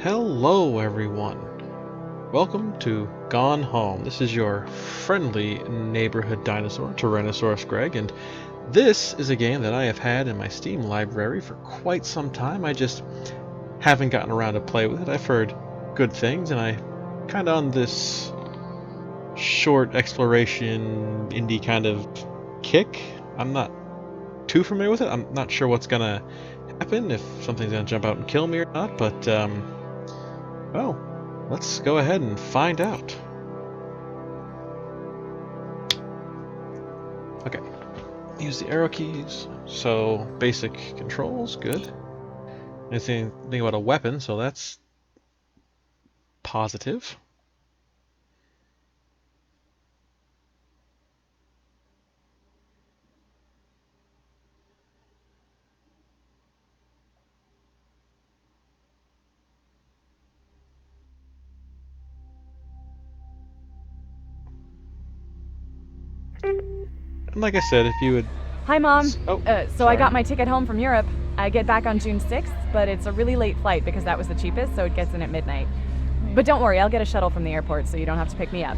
Hello, everyone. Welcome to Gone Home. This is your friendly neighborhood dinosaur, Tyrannosaurus Greg, and this is a game that I have had in my Steam library for quite some time. I just haven't gotten around to play with it. I've heard good things, and I kind of on this short exploration indie kind of kick. I'm not too familiar with it. I'm not sure what's gonna happen, if something's gonna jump out and kill me or not, but well, let's go ahead and find out. Okay, use the arrow keys. So basic controls, good. Anything about a weapon, so that's positive. And like I said, if you would... Hi, Mom. Oh, So sorry. I got my ticket home from Europe. I get back on June 6th, but it's a really late flight because that was the cheapest, so it gets in at midnight. But don't worry, I'll get a shuttle from the airport so you don't have to pick me up.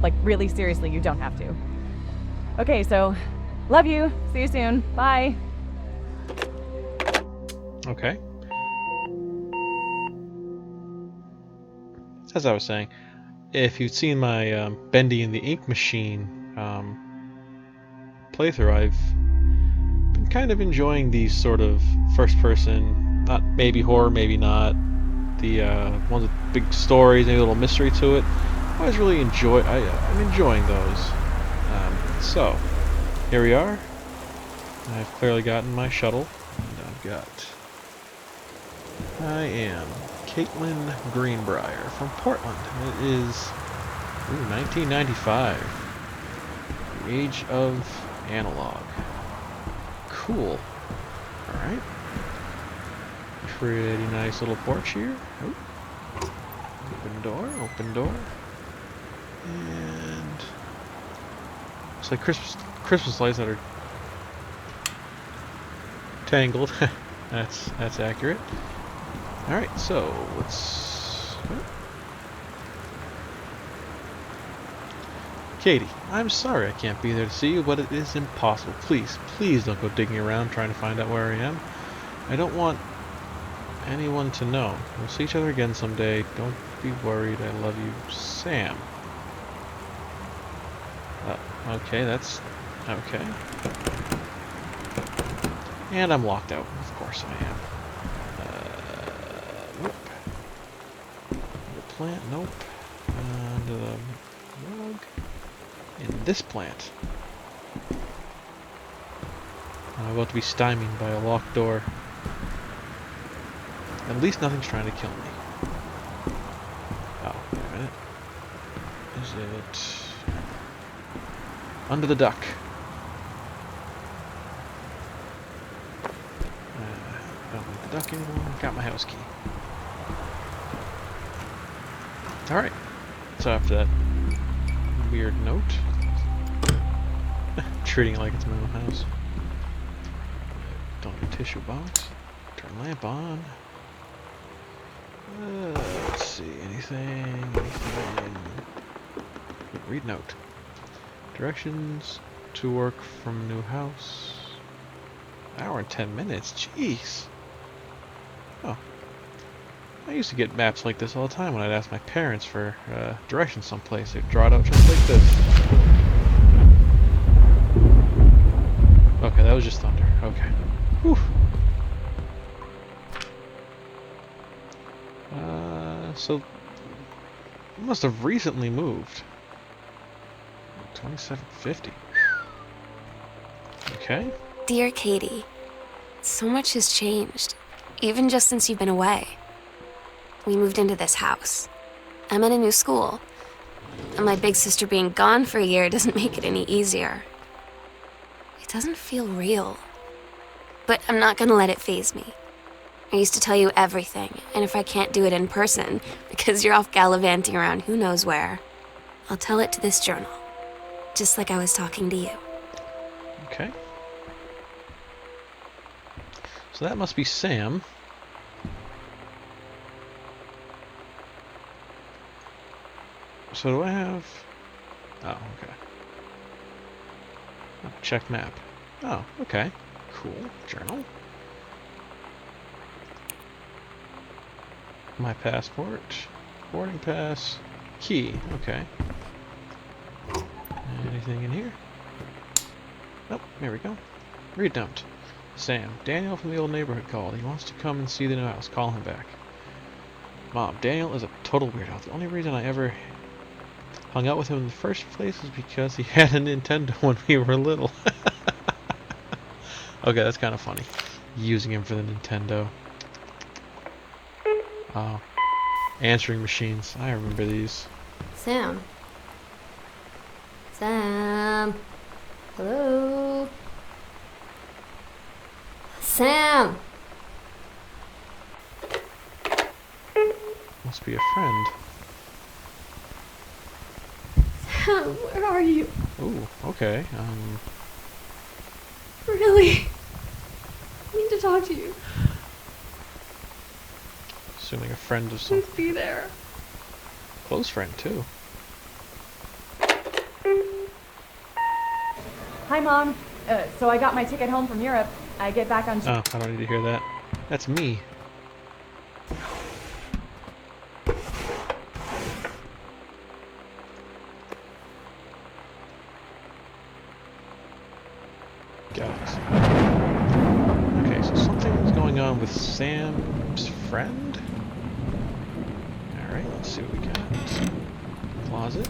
Like, really seriously, you don't have to. Okay, so, love you. See you soon. Bye. Okay. As I was saying, if you've seen my Bendy and the Ink Machine playthrough, I've been kind of enjoying these sort of first-person, not maybe horror, maybe not, the ones with big stories, maybe a little mystery to it. I always really enjoy. I'm enjoying those. So here we are. I've clearly gotten my shuttle, and I am Caitlin Greenbrier from Portland. It is 1995. The age of analog. Cool. All right. Pretty nice little porch here. Oh. Open door, open door. And it's like Christmas lights that are tangled. that's accurate. All right, so let's. Oh. Katie, I'm sorry I can't be there to see you, but it is impossible. Please don't go digging around trying to find out where I am. I don't want anyone to know. We'll see each other again someday. Don't be worried. I love you, Sam. Okay, that's okay. And I'm locked out. Of course I am. Nope. The plant, nope. Under the rug. In this plant. I'm about to be stymied by a locked door. At least nothing's trying to kill me. Oh, wait a minute. Is it under the duck? Don't need the duck anymore. Got my house key. Alright. So after that weird note, treating it like it's my own house. Don't need a tissue box. Turn lamp on. Let's see, anything. Read note. Directions to work from new house. Hour and 10 minutes, jeez. Oh. I used to get maps like this all the time when I'd ask my parents for directions someplace. They'd draw it out just like this. Okay, that was just thunder. Okay. Whew. So it must have recently moved. 2750. Okay. Dear Katie, so much has changed, even just since you've been away. We moved into this house. I'm in a new school, and my big sister being gone for a year doesn't make it any easier. It doesn't feel real, but I'm not gonna let it faze me. I used to tell you everything, and if I can't do it in person, because you're off gallivanting around who knows where, I'll tell it to this journal, just like I was talking to you. Okay. So that must be Sam. So do I have... Oh, okay. Oh, check map. Oh, okay. Cool. Journal. My passport. Boarding pass. Key. Okay. Anything in here? Nope. There we go. Read note. Sam. Daniel from the old neighborhood called. He wants to come and see the new house. Call him back. Mom. Daniel is a total weirdo. The only reason I ever hung out with him in the first place is because he had a Nintendo when we were little. Okay, that's kind of funny. Using him for the Nintendo. Oh. Answering machines. I remember these. Sam. Sam. Hello. Sam. Must be a friend. Sam, where are you? Ooh, okay. Really? I need to talk to you. Assuming a friend of some Please be there. close friend too. Hi, Mom. So I got my ticket home from Europe. I get back on... Oh, I don't need to hear that. That's me. Got it. Okay, so something's going on with Sam's friend? Alright, let's see what we got. Closet.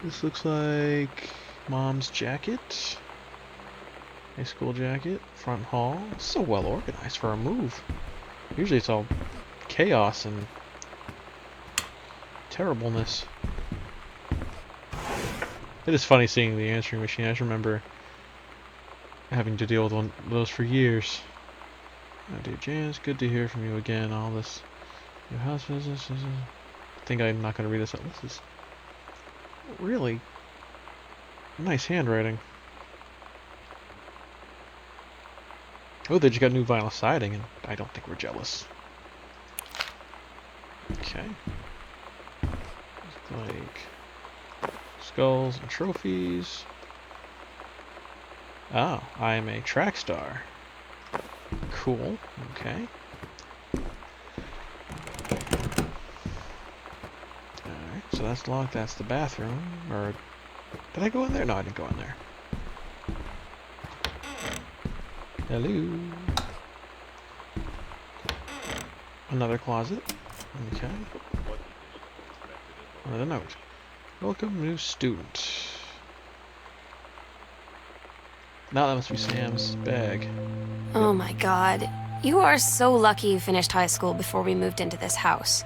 This looks like Mom's jacket. High school jacket. Front hall. So well organized for a move. Usually it's all chaos and terribleness. It is funny seeing the answering machine. I just remember having to deal with one of those for years. Oh dear Janice, good to hear from you again. All this your house business is... I think I'm not going to read this out. This is really nice handwriting. Oh, they just got new vinyl siding, and I don't think we're jealous. Okay. Looks like skulls and trophies. Oh, I am a track star. Cool. Okay. Alright, so that's locked. That's the bathroom. Or did I go in there? No, I didn't go in there. Hello. Another closet. Okay. Another note. Welcome, new student. Now that must be Sam's bag. Oh my god. You are so lucky you finished high school before we moved into this house.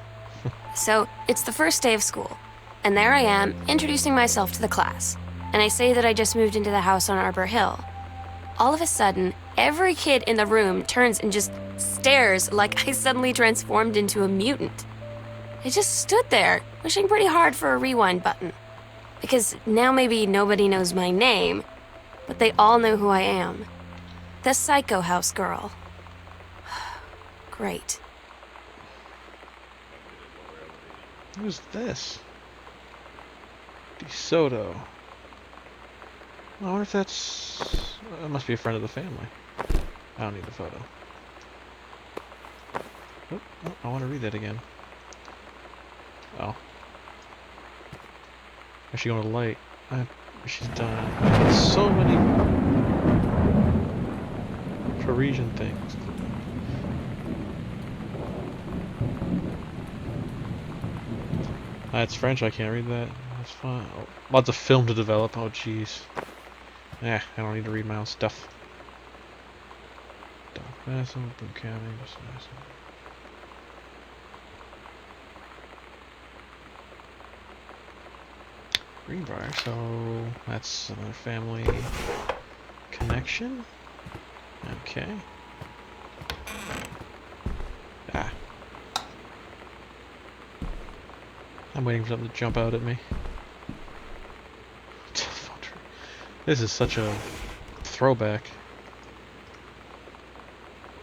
So, it's the first day of school, and there I am, introducing myself to the class. And I say that I just moved into the house on Arbor Hill. All of a sudden, every kid in the room turns and just stares like I suddenly transformed into a mutant. I just stood there, wishing pretty hard for a rewind button. Because now maybe nobody knows my name, but they all know who I am. The Psycho House girl. Great. Who's this? DeSoto. I wonder if that's... It must be a friend of the family. I don't need the photo. Oh, I want to read that again. Oh. Is she going to light? She's done so many Parisian things. That's French, I can't read that. That's fine. Oh, lots of film to develop. Oh, jeez. I don't need to read my own stuff. Doc Massimo, boot cabbing, Greenbrier, so that's another family connection. Okay. Ah. I'm waiting for something to jump out at me. This is such a throwback.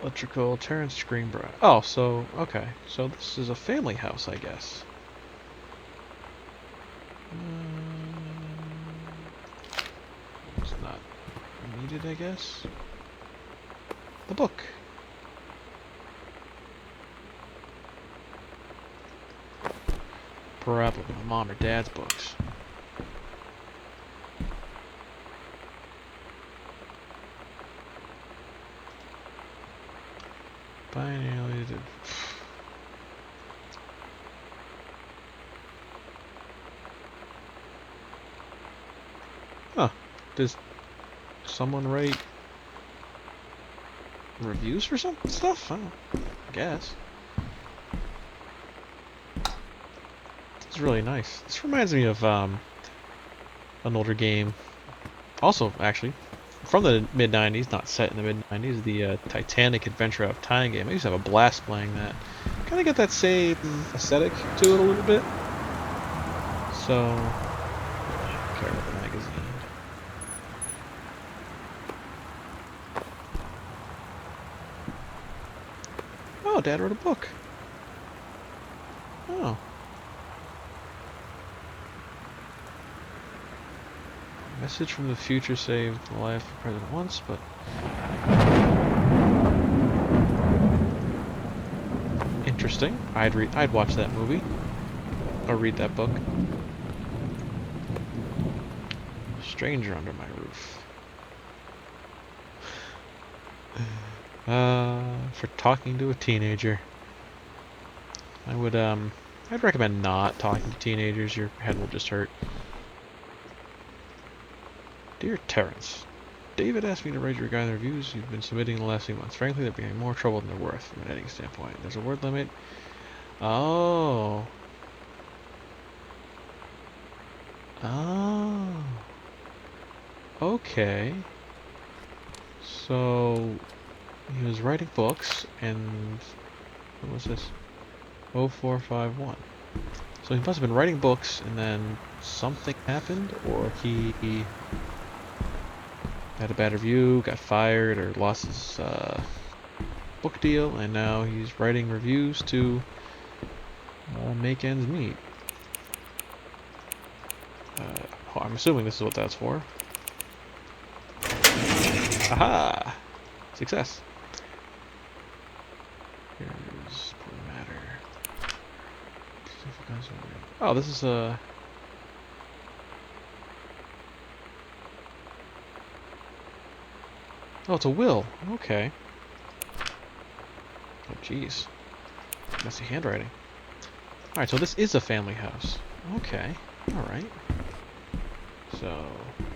Electrical, Terrence Greenbrier. Oh, so, okay. So this is a family house, I guess. It's not needed, I guess. The book. Probably my mom or dad's books. Binary. Huh. Does someone write reviews for some stuff? I guess. It's really nice. This reminds me of an older game. Also, actually, from the mid-90s, not set in the mid-90s, the Titanic Adventure Out of Time game. I used to have a blast playing that. Kind of got that same aesthetic to it a little bit. So, care about the magazine. Oh, Dad wrote a book. Oh. Message from the future saved the life of the president once, but interesting. I'd watch that movie or read that book. Stranger under my roof. For talking to a teenager. I'd recommend not talking to teenagers. Your head will just hurt. Dear Terrence, David asked me to write you regarding the reviews you've been submitting in the last few months. Frankly, they're becoming more trouble than they're worth from an editing standpoint. There's a word limit. Oh. Oh. Okay. So, he was writing books, and what was this? 0451. So he must have been writing books, and then something happened, or he had a bad review, got fired, or lost his book deal, and now he's writing reviews to make ends meet. I'm assuming this is what that's for. Aha! Success. Here's the matter. Oh, this is a... Oh, it's a will. Okay. Oh, jeez. Messy handwriting. Alright, so this is a family house. Okay. Alright. So,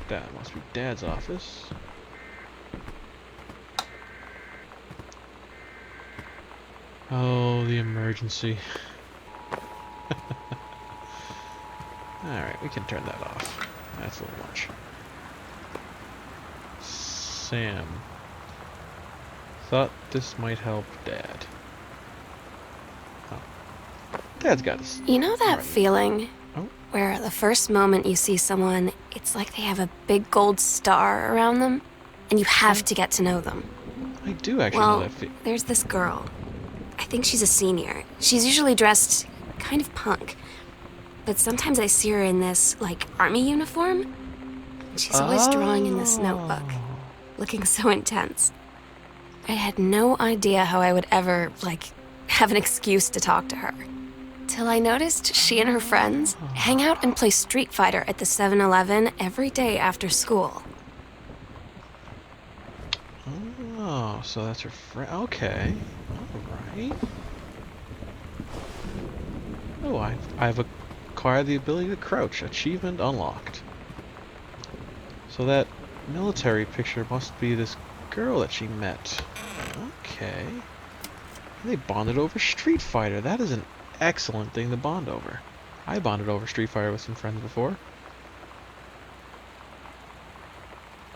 that must be Dad's office. Oh, the emergency. Alright, we can turn that off. That's a little much. Sam. Thought this might help Dad. Oh. Dad's got us. You know that feeling Oh. where the first moment you see someone, it's like they have a big gold star around them, and you have to get to know them? I do actually know Well, that feeling. there's this girl. I think she's a senior. She's usually dressed kind of punk, but sometimes I see her in this, like, army uniform. She's always drawing in this notebook, looking so intense. I had no idea how I would ever, like, have an excuse to talk to her. Till I noticed she and her friends hang out and play Street Fighter at the 7-Eleven every day after school. Oh, so that's her friend. Okay. Alright. Oh, I've acquired the ability to crouch. Achievement unlocked. So that military picture must be this girl that she met. Okay. They bonded over Street Fighter. That is an excellent thing to bond over. I bonded over Street Fighter with some friends before.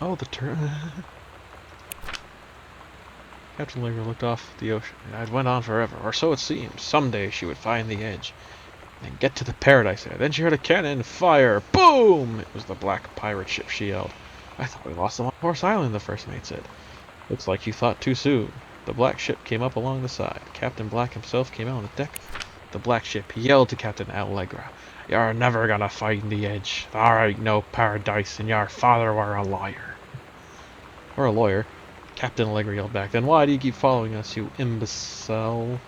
Oh, the turn. Captain Lager looked off the ocean. It went on forever, or so it seemed. Someday she would find the edge and get to the paradise there. Then she heard a cannon fire. Boom! It was the black pirate ship, she yelled. I thought we lost them on Horse Island, the first mate said. Looks like you thought too soon. The black ship came up along the side. Captain Black himself came out on the deck. The black ship yelled to Captain Allegra. You're never gonna find the edge. There ain't no paradise, and your father were a liar. Or a lawyer. Captain Allegra yelled back. Then why do you keep following us, you imbecile?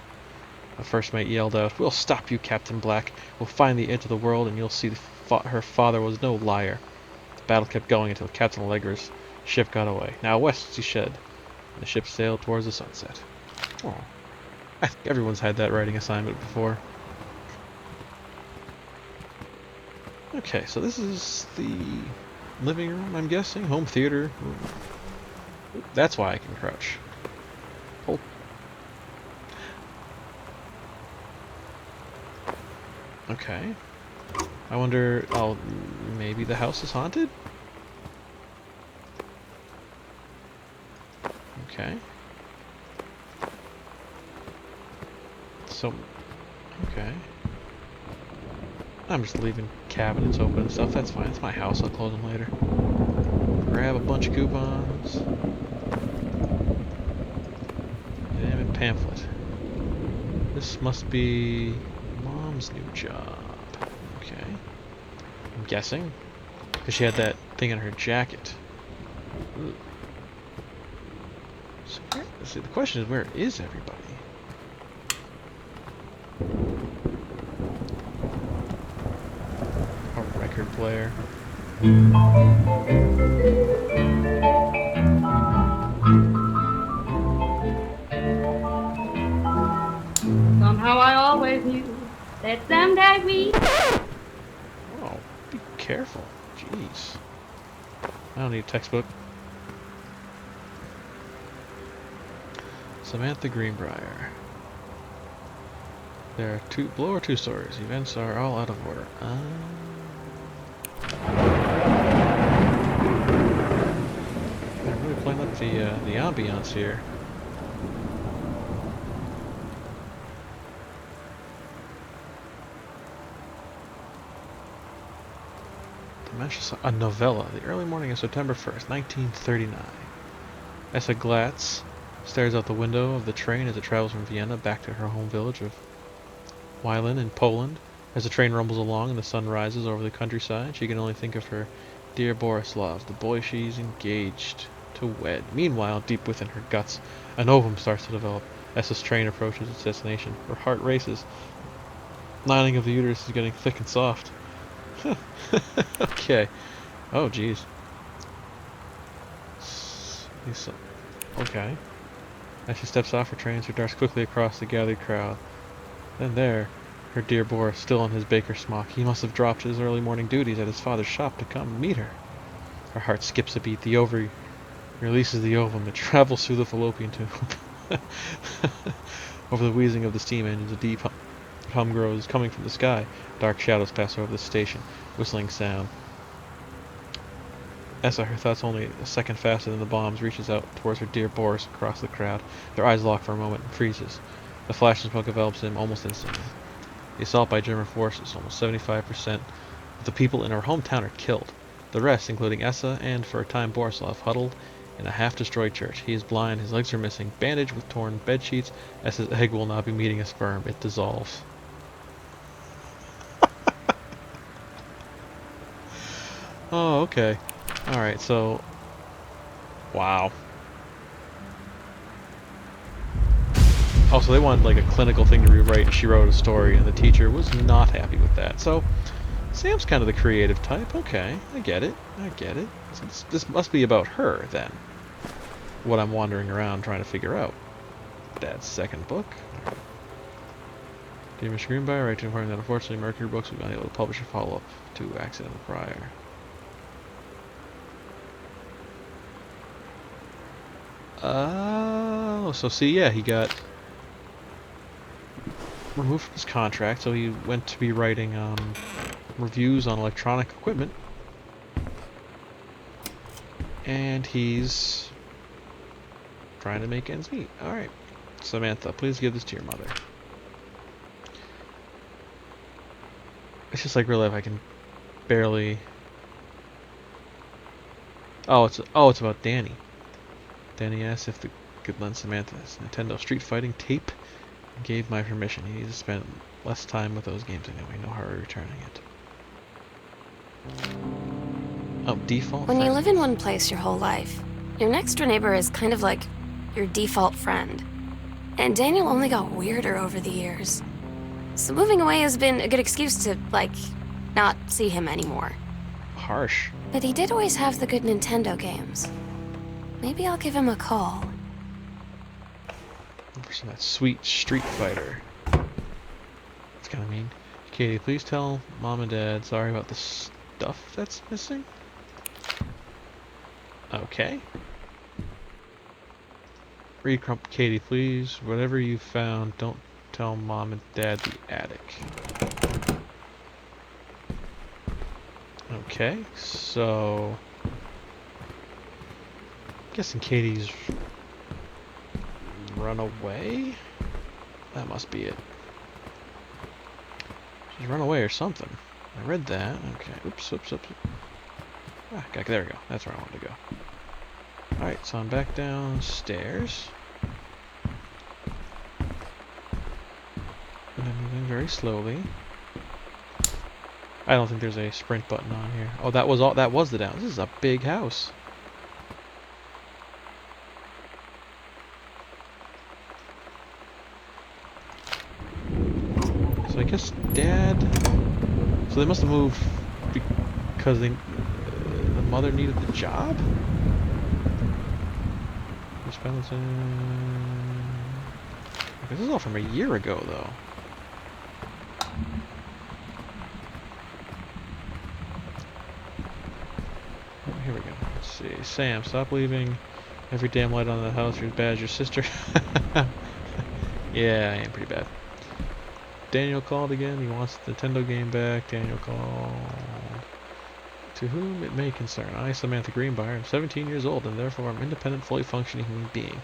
The first mate yelled out. We'll stop you, Captain Black. We'll find the edge of the world, and you'll see her father was no liar. The battle kept going until Captain Allegra's ship got away. Now west, she said. And the ship sailed towards the sunset. Oh. I think everyone's had that writing assignment before. Okay, so this is the living room, I'm guessing. Home theater. That's why I can crouch. Hold. Okay. I wonder... Oh, maybe the house is haunted? Okay. So... Okay. I'm just leaving cabinets open and stuff. That's fine. It's my house. I'll close them later. Grab a bunch of coupons. Damn it, pamphlet. This must be Mom's new job. Okay. I'm guessing. Because she had that thing in her jacket. Ooh. So see, the question is, where is everybody? A record player. Somehow I always knew that someday we... Oh, be careful. Jeez. I don't need a textbook. Samantha Greenbrier. There are below are 2 stories. Events are all out of order. They're really playing up the ambiance here. A novella, the early morning of September 1st, 1939. Essa Glatz stares out the window of the train as it travels from Vienna back to her home village of Wielin in Poland. As the train rumbles along and the sun rises over the countryside, she can only think of her dear Borislav, the boy she's engaged to wed. Meanwhile, deep within her guts, an ovum starts to develop. Essa's train approaches its destination. Her heart races. Lining of the uterus is getting thick and soft. Okay. Oh, jeez. Okay. As she steps off her train, she darts quickly across the gathered crowd. Then there, her dear Boris, still in his baker's smock. He must have dropped his early morning duties at his father's shop to come meet her. Her heart skips a beat. The ovary releases the ovum. It travels through the fallopian tube. Over the wheezing of the steam engines, a deep hum grows coming from the sky. Dark shadows pass over the station. Whistling sound. Essa, her thoughts only a second faster than the bombs, reaches out towards her dear Boris across the crowd. Their eyes lock for a moment and freezes. The flash and smoke envelops him almost instantly. The assault by German forces, almost 75% of the people in her hometown are killed. The rest, including Essa and, for a time, Borislav, huddled in a half-destroyed church. He is blind, his legs are missing, bandaged with torn bedsheets. Essa's egg will not be meeting a sperm. It dissolves. Oh, okay. Alright, so... Wow. Oh, so they wanted like a clinical thing to rewrite, and she wrote a story, and the teacher was not happy with that. So, Sam's kind of the creative type. Okay, I get it. I get it. So this must be about her, then. What I'm wandering around trying to figure out. Dad's second book. Dear Mr. Greenbrier, write to inform that unfortunately Mercury Books will be unable to publish a follow-up to Accidental Prior. Oh, so see, yeah, he got removed from his contract, so he went to be writing reviews on electronic equipment, and he's trying to make ends meet. Alright, Samantha, please give this to your mother. It's just like real life, I can barely... Oh, it's about Danny. Danny asks if they could lend Samantha his Nintendo Street Fighting tape gave my permission. He needs to spend less time with those games anyway. No hurry returning it. Oh, default When you friend. live in one place your whole life, your next door neighbor is kind of like your default friend. And Daniel only got weirder over the years. So moving away has been a good excuse to, like, not see him anymore. Harsh. But he did always have the good Nintendo games. Maybe I'll give him a call. For some of that sweet Street Fighter. That's kind of mean. Katie, please tell Mom and Dad sorry about the stuff that's missing. Okay. Read Crump, Katie, please. Whatever you found, don't tell Mom and Dad the attic. Okay, so guessing Katie's run away? That must be it. She's run away or something. I read that. Okay. Oops, oops, oops. Ah, okay, there we go. That's where I wanted to go. Alright, so I'm back downstairs. And I'm moving very slowly. I don't think there's a sprint button on here. Oh, that was all. That was the down. This is a big house. So I guess Dad. So they must have moved because the mother needed the job. This is all from a year ago, though. Oh, here we go. Let's see. Sam, stop leaving every damn light on in the house. You're as bad as your sister. Yeah, I am pretty bad. Daniel called again. He wants the Nintendo game back. Daniel called. To whom it may concern. I, Samantha Greenbrier, am 17 years old and therefore am an independent, fully functioning human being.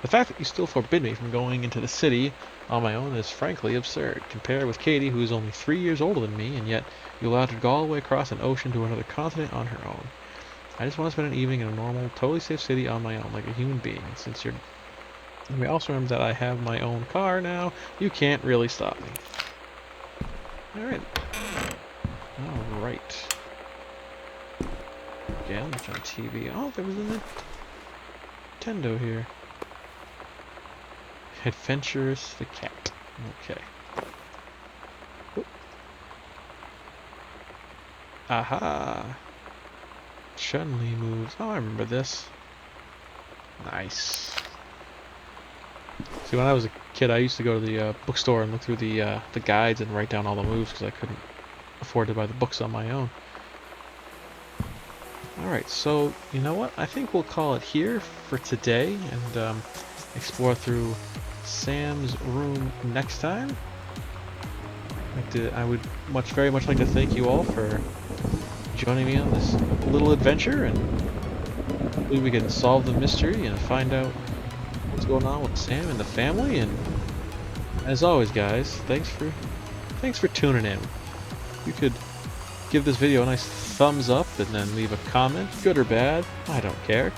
The fact that you still forbid me from going into the city on my own is frankly absurd. Compare with Katie, who is only 3 years older than me, and yet you allowed her to go all the way across an ocean to another continent on her own. I just want to spend an evening in a normal, totally safe city on my own, like a human being. And since you're... You may also remember that I have my own car now. You can't really stop me. Alright. Alright. Again, let's on TV. Oh, there was a Nintendo here. Adventurous the cat. Okay. Oop. Aha! Chun-Li moves. Oh, I remember this. Nice. See, when I was a kid, I used to go to the bookstore and look through the guides and write down all the moves because I couldn't afford to buy the books on my own. Alright, so, you know what? I think we'll call it here for today and explore through Sam's room next time. I would very much like to thank you all for joining me on this little adventure, and hopefully we can solve the mystery and find out what's going on with Sam and the family. And as always, guys, thanks for tuning in. You could give this video a nice thumbs up and then leave a comment, good or bad, I don't care.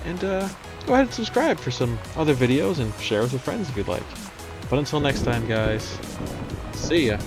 And go ahead and subscribe for some other videos and share with your friends if you'd like. But until next time, guys, see ya.